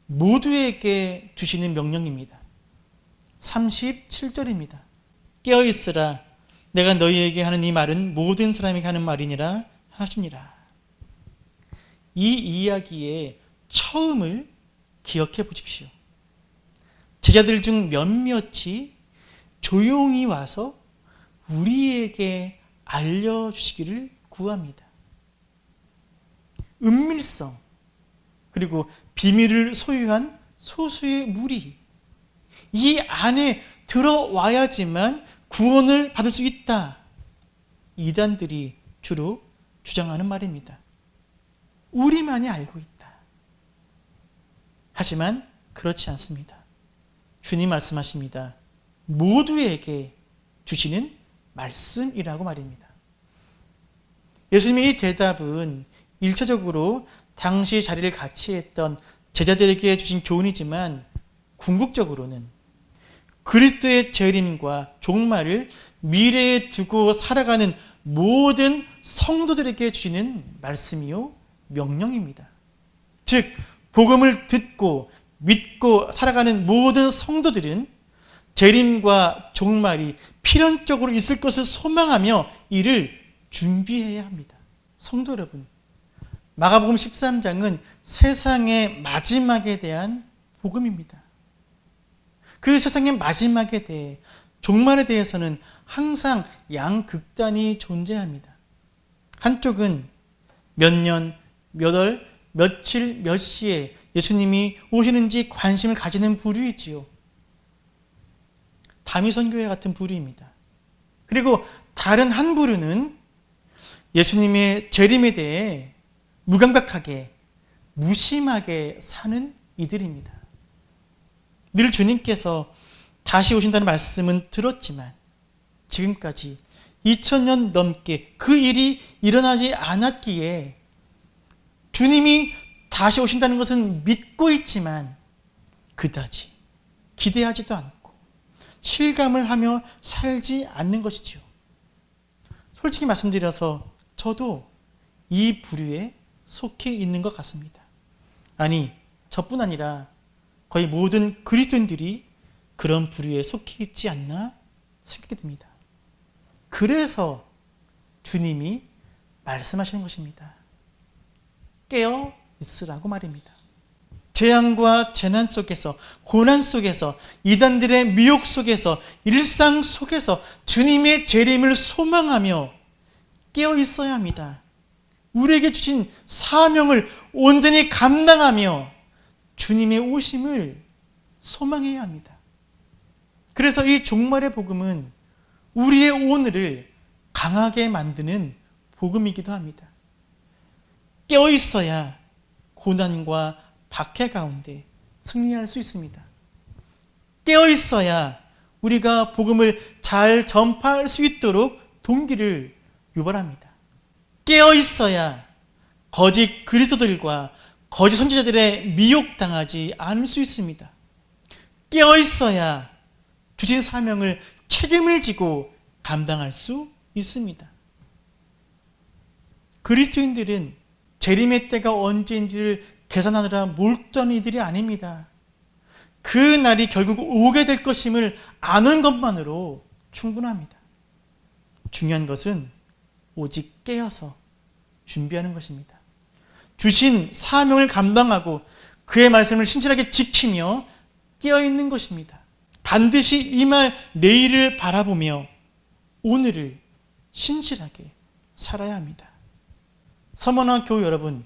모두에게 주시는 명령입니다. 37절입니다. 깨어있으라. 내가 너희에게 하는 이 말은 모든 사람에게 하는 말이니라 하시니라. 이 이야기의 처음을 기억해 보십시오. 제자들 중 몇몇이 조용히 와서 우리에게 알려주시기를 구합니다. 은밀성, 그리고 비밀을 소유한 소수의 무리, 이 안에 들어와야지만 구원을 받을 수 있다. 이단들이 주로 주장하는 말입니다. 우리만이 알고 있다. 하지만 그렇지 않습니다. 주님 말씀하십니다. 모두에게 주시는 말씀이라고 말입니다. 예수님의 이 대답은 1차적으로 당시 자리를 같이 했던 제자들에게 주신 교훈이지만 궁극적으로는 그리스도의 재림과 종말을 미래에 두고 살아가는 모든 성도들에게 주시는 말씀이요 명령입니다. 즉 복음을 듣고 믿고 살아가는 모든 성도들은 재림과 종말이 필연적으로 있을 것을 소망하며 이를 준비해야 합니다. 성도 여러분, 마가복음 13장은 세상의 마지막에 대한 복음입니다. 그 세상의 마지막에 대해, 종말에 대해서는 항상 양극단이 존재합니다. 한쪽은 몇 년, 몇 월, 며칠, 몇 시에 예수님이 오시는지 관심을 가지는 부류이지요. 다미선교회 같은 부류입니다. 그리고 다른 한 부류는 예수님의 재림에 대해 무감각하게, 무심하게 사는 이들입니다. 늘 주님께서 다시 오신다는 말씀은 들었지만 지금까지 2000년 넘게 그 일이 일어나지 않았기에 주님이 다시 오신다는 것은 믿고 있지만 그다지 기대하지도 않고 실감을 하며 살지 않는 것이지요. 솔직히 말씀드려서 저도 이 부류에 속해 있는 것 같습니다. 아니, 저뿐 아니라 거의 모든 그리스도인들이 그런 부류에 속해 있지 않나 생각이 듭니다. 그래서 주님이 말씀하시는 것입니다. 깨어 있으라고 말입니다. 재앙과 재난 속에서, 고난 속에서, 이단들의 미혹 속에서, 일상 속에서 주님의 재림을 소망하며 깨어 있어야 합니다. 우리에게 주신 사명을 온전히 감당하며 주님의 오심을 소망해야 합니다. 그래서 이 종말의 복음은 우리의 오늘을 강하게 만드는 복음이기도 합니다. 깨어 있어야 고난과 박해 가운데 승리할 수 있습니다. 깨어 있어야 우리가 복음을 잘 전파할 수 있도록 동기를 유발합니다. 깨어 있어야 거짓 그리스도들과 거짓 선지자들의 미혹당하지 않을 수 있습니다. 깨어 있어야 주신 사명을 책임을 지고 감당할 수 있습니다. 그리스도인들은 재림의 때가 언제인지를 계산하느라 몰두하는 이들이 아닙니다. 그 날이 결국 오게 될 것임을 아는 것만으로 충분합니다. 중요한 것은 오직 깨어서 준비하는 것입니다. 주신 사명을 감당하고 그의 말씀을 신실하게 지키며 깨어있는 것입니다. 반드시 임할 내일을 바라보며 오늘을 신실하게 살아야 합니다. 서머나 교우 여러분,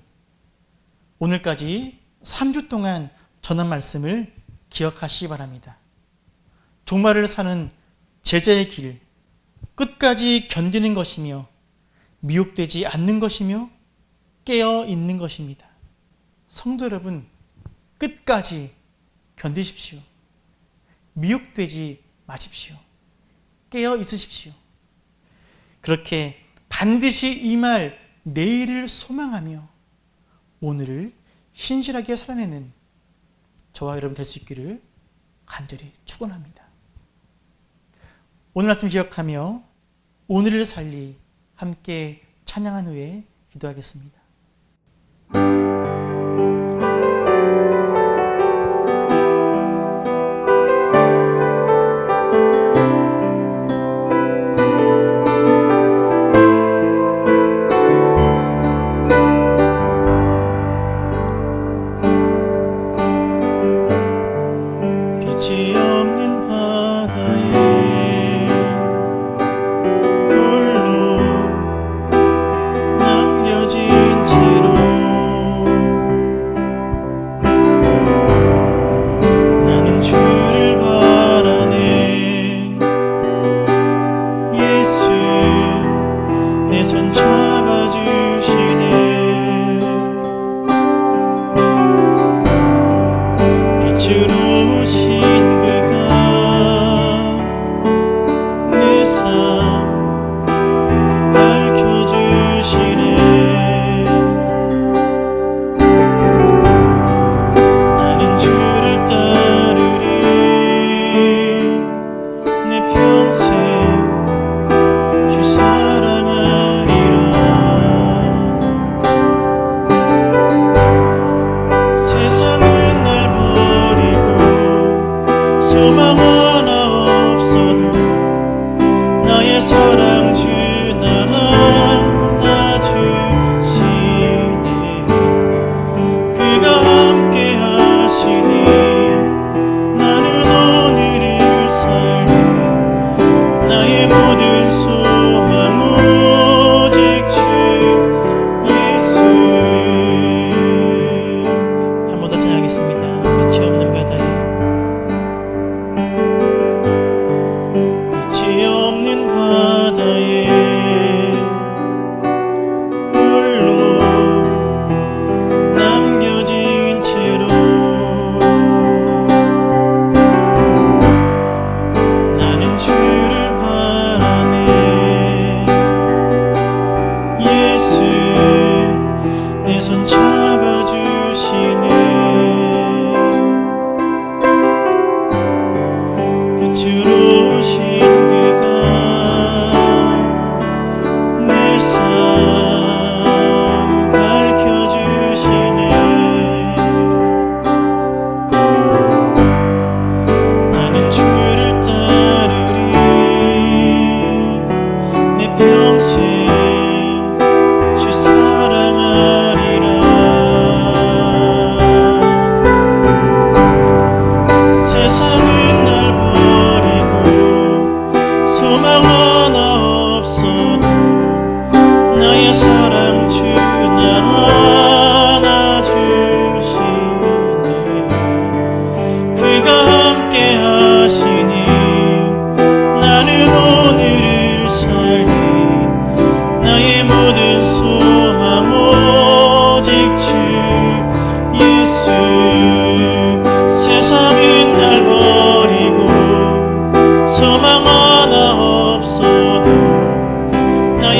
오늘까지 3주 동안 전한 말씀을 기억하시기 바랍니다. 종말을 사는 제자의 길, 끝까지 견디는 것이며 미혹되지 않는 것이며 깨어 있는 것입니다. 성도 여러분, 끝까지 견디십시오. 미혹되지 마십시오. 깨어 있으십시오. 그렇게 반드시 임할 내일을 소망하며 오늘을 신실하게 살아내는 저와 여러분 될 수 있기를 간절히 축원합니다. 오늘 말씀 기억하며 오늘을 살리 함께 찬양한 후에 기도하겠습니다. 빛이 없는 바다에 홀로 남겨진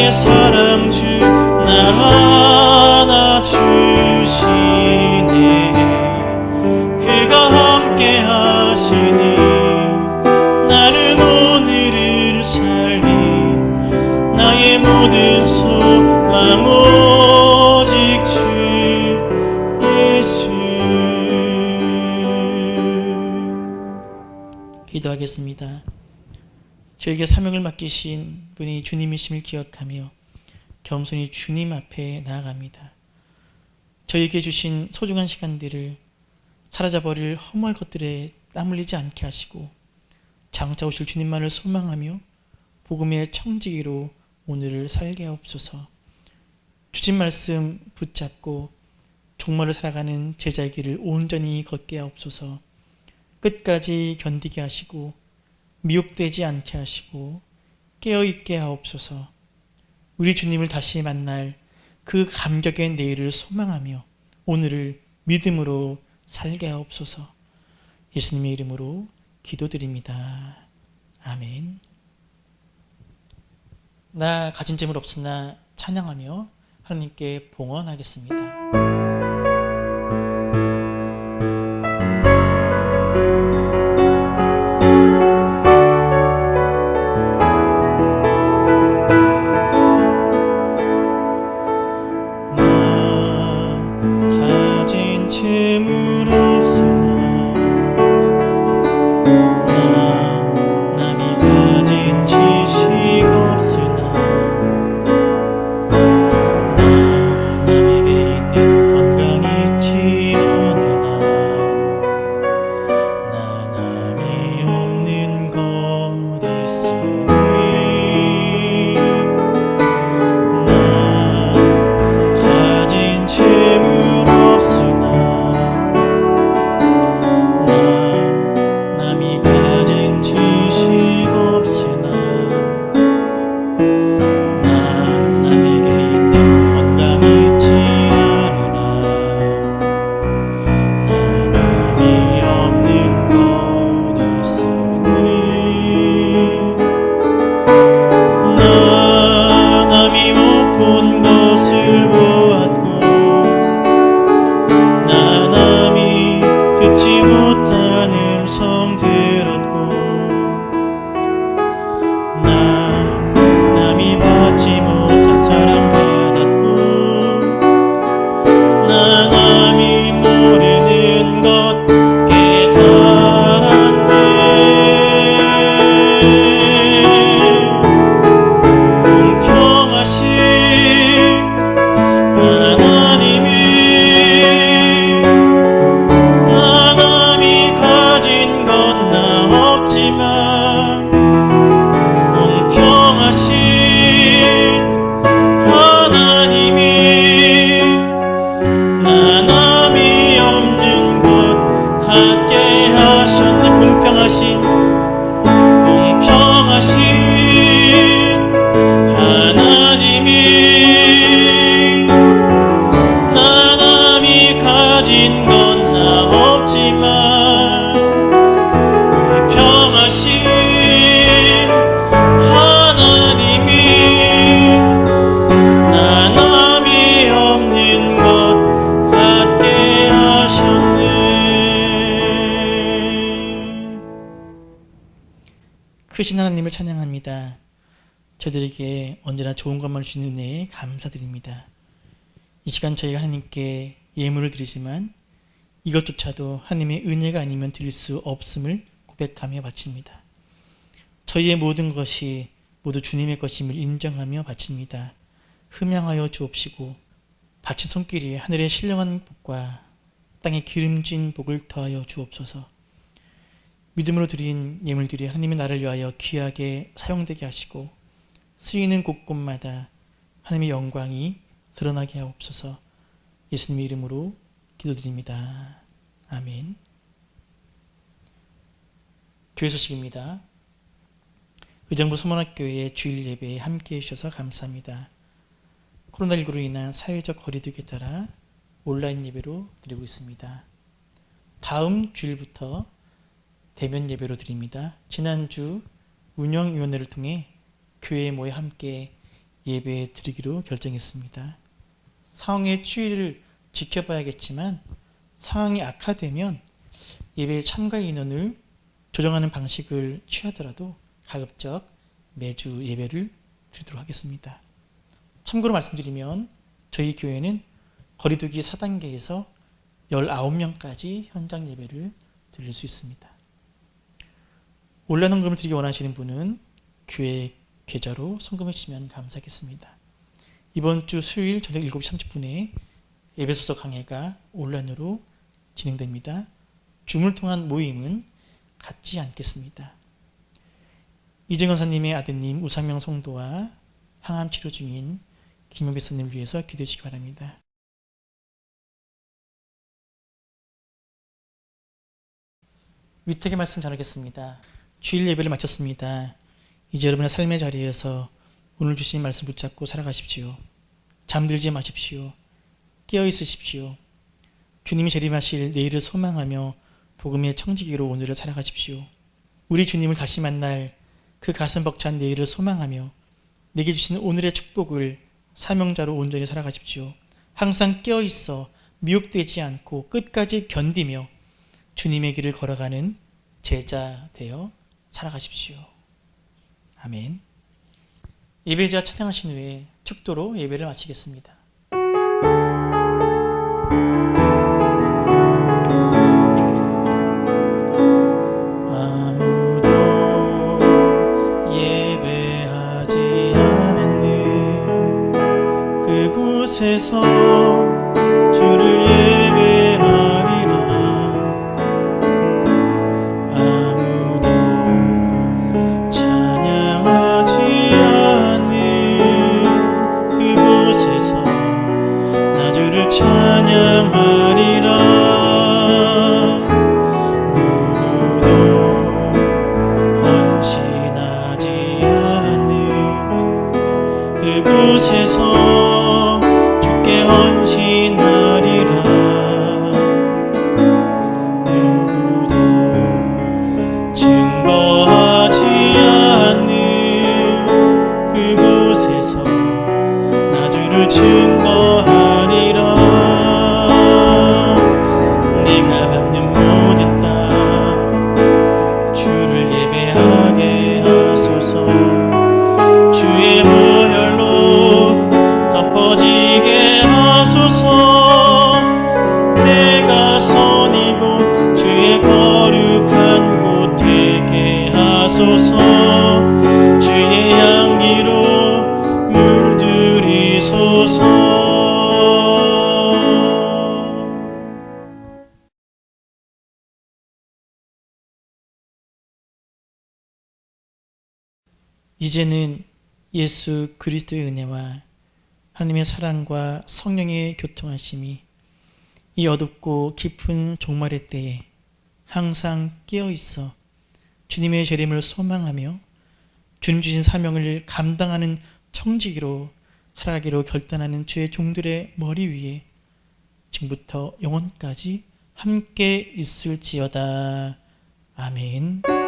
나의 사랑 주 날 안아주시네. 그가 함께 하시니 나는 오늘을 살리. 나의 모든 소망 오직 주 예수. 기도하겠습니다. 저에게 사명을 맡기신 분이 주님이심을 기억하며 겸손히 주님 앞에 나아갑니다. 저에게 주신 소중한 시간들을 사라져버릴 허무할 것들에 땀 흘리지 않게 하시고 장차 오실 주님만을 소망하며 복음의 청지기로 오늘을 살게 하옵소서. 주신 말씀 붙잡고 종말을 살아가는 제자의 길을 온전히 걷게 하옵소서. 끝까지 견디게 하시고 미혹되지 않게 하시고 깨어있게 하옵소서. 우리 주님을 다시 만날 그 감격의 내일을 소망하며 오늘을 믿음으로 살게 하옵소서. 예수님의 이름으로 기도드립니다. 아멘. 나 가진 재물 없으나 찬양하며 하나님께 봉헌하겠습니다. 크신 하나님을 찬양합니다. 저들에게 언제나 좋은 것만 주시는 은혜에 감사드립니다. 이 시간 저희가 하나님께 예물을 드리지만 이것조차도 하나님의 은혜가 아니면 드릴 수 없음을 고백하며 바칩니다. 저희의 모든 것이 모두 주님의 것임을 인정하며 바칩니다. 흠양하여 주옵시고 바친 손길이 하늘의 신령한 복과 땅의 기름진 복을 더하여 주옵소서. 믿음으로 드린 예물들이 하나님의 나라를 위하여 귀하게 사용되게 하시고 쓰이는 곳곳마다 하나님의 영광이 드러나게 하옵소서. 예수님의 이름으로 기도드립니다. 아멘. 교회 소식입니다. 의정부 서문학교의 주일 예배에 함께해 주셔서 감사합니다. 코로나19로 인한 사회적 거리두기에 따라 온라인 예배로 드리고 있습니다. 다음 주일부터 대면 예배로 드립니다. 지난주 운영위원회를 통해 교회에 모여 함께 예배 드리기로 결정했습니다. 상황의 추이를 지켜봐야겠지만 상황이 악화되면 예배 참가 인원을 조정하는 방식을 취하더라도 가급적 매주 예배를 드리도록 하겠습니다. 참고로 말씀드리면 저희 교회는 거리두기 4단계에서 19명까지 현장 예배를 드릴 수 있습니다. 온라인 헌금을 드리기 원하시는 분은 교회 계좌로 송금해 주시면 감사하겠습니다. 이번 주 수요일 저녁 7시 30분에 예배소서 강해가 온라인으로 진행됩니다. 줌을 통한 모임은 갖지 않겠습니다. 이정현 사님의 아드님 우상명 성도와 항암 치료 중인 김용배 사님을 위해서 기도해 주시기 바랍니다. 위택의 말씀 전하겠습니다. 주일 예배를 마쳤습니다. 이제 여러분의 삶의 자리에서 오늘 주신 말씀 붙잡고 살아가십시오. 잠들지 마십시오. 깨어 있으십시오. 주님이 재림하실 내일을 소망하며 복음의 청지기로 오늘을 살아가십시오. 우리 주님을 다시 만날 그 가슴 벅찬 내일을 소망하며 내게 주신 오늘의 축복을 사명자로 온전히 살아가십시오. 항상 깨어 있어 미혹되지 않고 끝까지 견디며 주님의 길을 걸어가는 제자 되어 살아가십시오. 아멘. 예배자 찬양하신 후에 축도로 예배를 마치겠습니다. 아무도 예배하지 않는 그곳에서 주를 예배하리라. 아무도 찬양하지 않는 그곳에서 나 주를 찬양하리라. 누구도 헌신하지 않는 그곳에서 주께 헌신하리라. 누구도 증거하지 않는 그곳에서 나 주를 증거하리라. 내가 밟는 모든 땅 주를 예배하게 하소서. 주의 보혈로 덮어지게 하소서. 내가 선 이곳 주의 거룩한 곳 되게 하소서. 주의 향기로 물들이소서. 이제는 예수 그리스도의 은혜와 하나님의 사랑과 성령의 교통하심이 이 어둡고 깊은 종말의 때에 항상 깨어있어 주님의 재림을 소망하며 주님 주신 사명을 감당하는 청지기로 살아가기로 결단하는 주의 종들의 머리 위에 지금부터 영원까지 함께 있을지어다. 아멘.